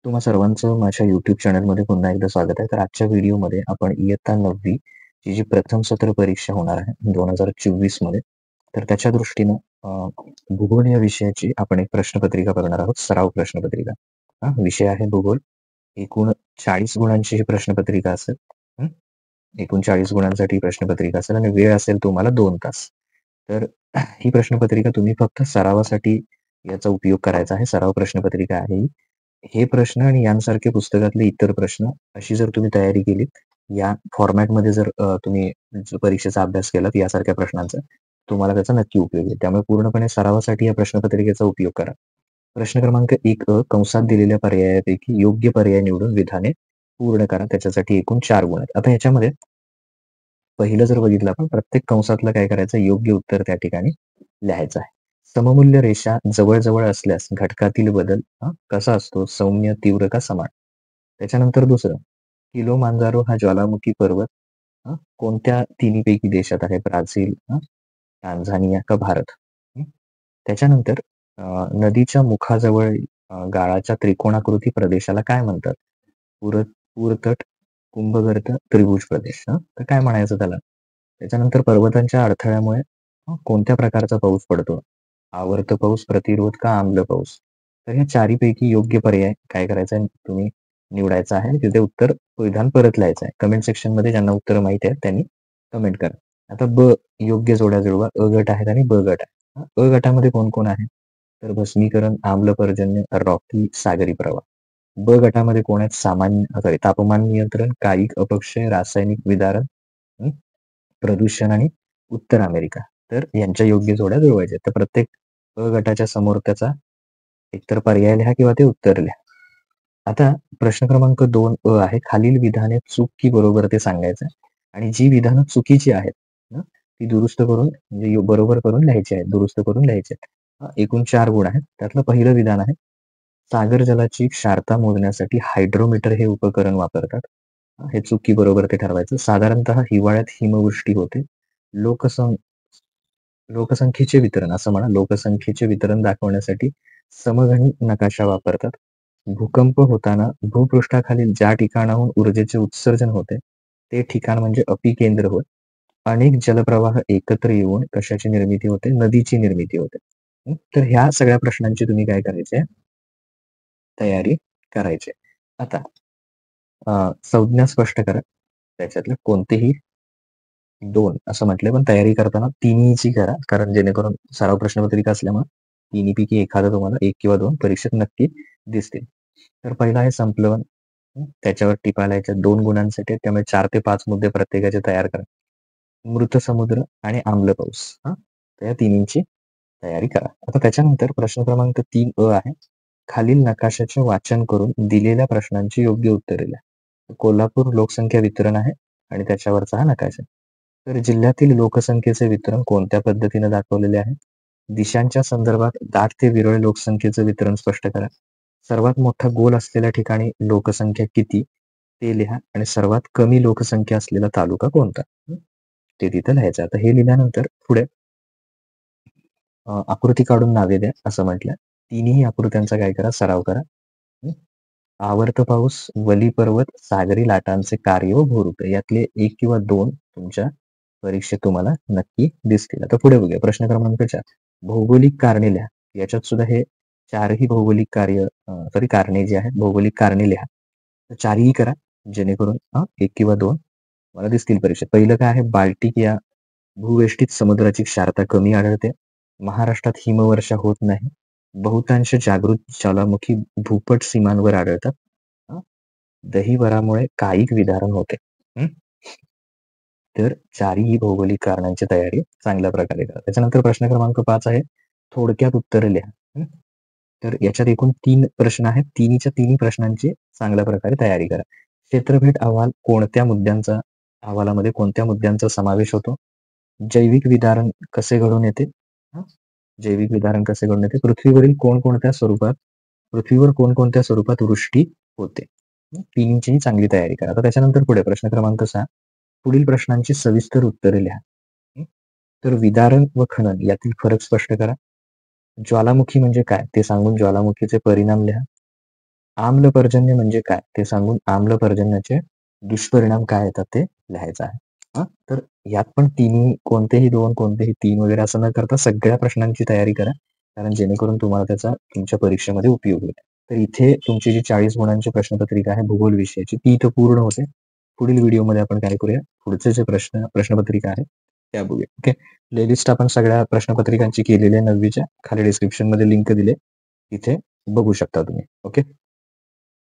तुम्हा सर्वांचं माझ्या YouTube चॅनलमध्ये पुन्हा एकदा स्वागत आहे. तर आजच्या व्हिडिओमध्ये आपण इयत्ता 9वी ची जी प्रथम सत्र परीक्षा होणार आहे 2024 मध्ये, तर त्याच्या दृष्टीनं भूगोल या विषयाची आपण एक प्रश्नपत्रिका बघणार आहोत, सराव प्रश्नपत्रिका. विषय आहे भूगोल. एकूण 40 गुणांची ही प्रश्नपत्रिका असेल. हं. एकूण 40 गुणांसाठी प्रश्नपत्रिका असेल आणि वेळ असेल तुम्हाला 2 तास. तर ही प्रश्नपत्रिका तुम्ही फक्त सरावासाठी याचा उपयोग करायचा आहे. सराव प्रश्नपत्रिका आहे ही. हे प्रश्न आणि यांसारखे पुस्तकातले इतर प्रश्न अशी जर तुम्ही तयारी केलीत, या फॉर्मॅटमध्ये जर तुम्ही परीक्षेचा अभ्यास केलात यासारख्या प्रश्नांचा, तुम्हाला त्याचा नक्की उपयोग येईल. त्यामुळे पूर्णपणे सरावासाठी या प्रश्नपत्रिकेचा उपयोग करा. प्रश्न क्रमांक 1 कंसात दिलेल्या पर्यायापैकी योग्य पर्याय निवडून विधाने पूर्ण करा. त्याच्यासाठी एकूण 4 गुण आहेत. आता ह्याच्यामध्ये पहिलं जर बघितलं आपण, प्रत्येक कंसातलं काय करायचं, योग्य उत्तर त्या ठिकाणी लिहायचं आहे. सममूल्य रेषा जवळ-जवळ असल्यास घटकातील बदल कसा असतो, सौम्य, तीव्र का समान? त्याच्यानंतर दुसरं, किलोमांजारो हा ज्वालामुखी पर्वत कोणत्या तिन्हीपैकी देशात आहे? ब्राझील, टांझानिया का भारत? हं. त्याच्यानंतर नदीच्या मुखाजवळ गाळाच्या त्रिकोणाकृती प्रदेशाला काय म्हणतात? पूरतट, कुंभगर्त, त्रिभुज प्रदेश. तर काय म्हणायचं त्याला? त्याच्यानंतर पर्वतांच्या अडथळ्यामुळे कोणत्या प्रकारचा पाऊस पडतो? आवर्त पाऊस, प्रतिरोध का आम्ल पाऊस? तर ह्या चारीपैकी योग्य पर्याय काय करायचा आहे तुम्ही निवडायचा आहे. तिथे उत्तर विधान परत लिहायचं आहे. कमेंट सेक्शन मध्ये ज्यांना उत्तर माहिती आहे त्यांनी कमेंट करा. आता योग्य जोड्या जुळवा. अ गट आहेत आणि ब गट आहे. अ गटामध्ये कोण कोण आहे? तर भस्मीकरण, आम्ल पर्जन्य, रॉकी, सागरी प्रवाह. ब गटामध्ये कोण आहेत? तापमान नियंत्रण, कायिक अपक्षय, रासायनिक विदारण, हं, प्रदूषण आणि उत्तर अमेरिका. तर यांच्या योग्य जोड्या जुळवायच्या. तर प्रत्येक अ गटाच्या समोर त्याचा एकतर पर्याय लिहा किंवा ते उत्तर लिहा. आता प्रश्न क्रमांक 2 आहे. खालील विधाने चूक की बरोबर ते सांगायचं आहे. आणि जी विधानं चुकीची आहेत ती दुरुस्त करून म्हणजे बरोबर करून लिहायची आहेत. दुरुस्त करून लिहायची आहेत. एकूण 4 गुण आहेत. त्यातलं पहिलं विधान आहे. सागर जलाची क्षारता मोजण्यासाठी हायड्रोमीटर हे उपकरण वापरतात. हे चूक की बरोबर ते ठरवायचं. साधारणतः हिवाळ्यात हिमवृष्टी होते. लोकसं लोकसंख्येचे वितरण असं म्हणा, लोकसंख्येचे वितरण दाखवण्यासाठी समघनी नकाशा वापरतात. भूकंप होताना भूपृष्ठाखालील ज्या ठिकाणाहून ऊर्जेचे उत्सर्जन होते ते ठिकाण म्हणजे अपिकेंद्र होय. अनेक जलप्रवाह एकत्र येऊन कशाची निर्मिती होते? नदीची निर्मिती होते. तर ह्या सगळ्या प्रश्नांची तुम्ही काय करायचे? तयारी करायची. आता संज्ञा स्पष्ट करा. त्याच्यातले कोणतेही 2 असं म्हटलंय, पण तयारी करताना तिन्हीची करा. कारण जेणेकरून सराव प्रश्नपत्रिका असल्यामुळे तिन्हीपैकी एखादं तुम्हाला 1 किंवा 2 परीक्षेत नक्की दिसतील. तर पहिला आहे संप्लवन. त्याच्यावर टिपा लिहायच्या 2 गुणांसाठी आहेत. त्यामुळे 4 ते 5 मुद्दे प्रत्येकाचे तयार करा. मृत समुद्र आणि आम्ल पाऊस. तर या तिन्हींची तयारी करा. आता त्याच्यानंतर प्रश्न क्रमांक 3 आहे. खालील नकाशाचे वाचन करून दिलेल्या प्रश्नांची योग्य उत्तरे लिहा. कोल्हापूर लोकसंख्या वितरण आहे आणि त्याच्यावरचा हा नकाशा. तर जिल्ह्यातील लोकसंख्येचे वितरण कोणत्या पद्धतीने दाखवलेले आहे? दिशांच्या संदर्भात दाट ते विरळ लोकसंख्येचं वितरण स्पष्ट करा. सर्वात मोठा गोल असलेल्या ठिकाणी लोकसंख्या किती ते लिहा आणि सर्वात कमी लोकसंख्या असलेला तालुका कोणता? ते तिथं लिहायचं. आता हे लिहिल्यानंतर पुढे आकृती काढून नावे द्या असं म्हटलं. तिन्ही आकृत्यांचा काय करा? सराव करा. हं. आवर्त पाऊस, वली पर्वत, सागरी लाटांचे कार्य व भूरूप यातले 1 किंवा 2 तुमच्या परीक्षेत तुम्हाला नक्की दिसतील. आता पुढे बघूया. प्रश्न क्रमांक 4. भौगोलिक कारणे लिहा. याच्यात सुद्धा हे 4ही भौगोलिक कारणे जी आहेत, भौगोलिक कारणे लिहा. तर 4ही करा. जेणेकरून 1 किंवा 2 मला दिसतील परीक्षेत. पहिलं काय आहे? बाल्टिक या भूवेष्टीत समुद्राची क्षारता कमी आढळते. महाराष्ट्रात हिमवर्षा होत नाही. बहुतांश जागृत ज्वालामुखी भूपट सीमांवर आढळतात. अ, दहिवरामुळे कायिक विदारण होते. हं. तर 4ही भौगोलिक कारणांची तयारी चांगल्या प्रकारे करा. त्याच्यानंतर प्रश्न क्रमांक 5 आहे. थोडक्यात उत्तरे लिहा. तर याच्यात एकूण 3 प्रश्न आहेत. तिन्हीच्या तिन्ही प्रश्नांची चांगल्या प्रकारे तयारी करा. क्षेत्रफेट अहवालामध्ये कोणत्या मुद्द्यांचा समावेश होतो? जैविक विदारण कसे घडून येते? हं. जैविक विदारण कसे घडून येते? पृथ्वीवर कोणकोणत्या स्वरूपात वृष्टी होते? तिन्हींचीही चांगली तयारी करा. आता त्याच्यानंतर पुढे प्रश्न क्रमांक 6. पुढील प्रश्नांची सविस्तर उत्तरे लिहा. हं. तर विदारण व खनन यातील फरक स्पष्ट करा. ज्वालामुखी म्हणजे काय ते सांगून ज्वालामुखीचे परिणाम लिहा. आम्लपर्जन्य म्हणजे काय ते सांगून आम्लपर्जन्याचे दुष्परिणाम काय येतात ते लिहायचं आहे. हां, तर यात पण तिन्ही कोणतेही 2, कोणतेही 3 वगैरे असं न करता सगळ्या प्रश्नांची तयारी करा. कारण जेणेकरून तुम्हाला त्याचा तुमच्या परीक्षेमध्ये उपयोग होईल. तर इथे तुमची जी 40 गुणांची प्रश्नपत्रिका आहे भूगोल विषयाची ती इथं पूर्ण होते. पुढील व्हिडिओमध्ये आपण काय करूया, पुढचे जे प्रश्नपत्रिका आहे त्या बघूया. ओके. प्लेलिस्ट आपण सगळ्या प्रश्नपत्रिकांची केलेली आहे 9वीच्या. खाली डिस्क्रिप्शनमध्ये लिंक दिले. तिथे बघू शकता तुम्ही. ओके.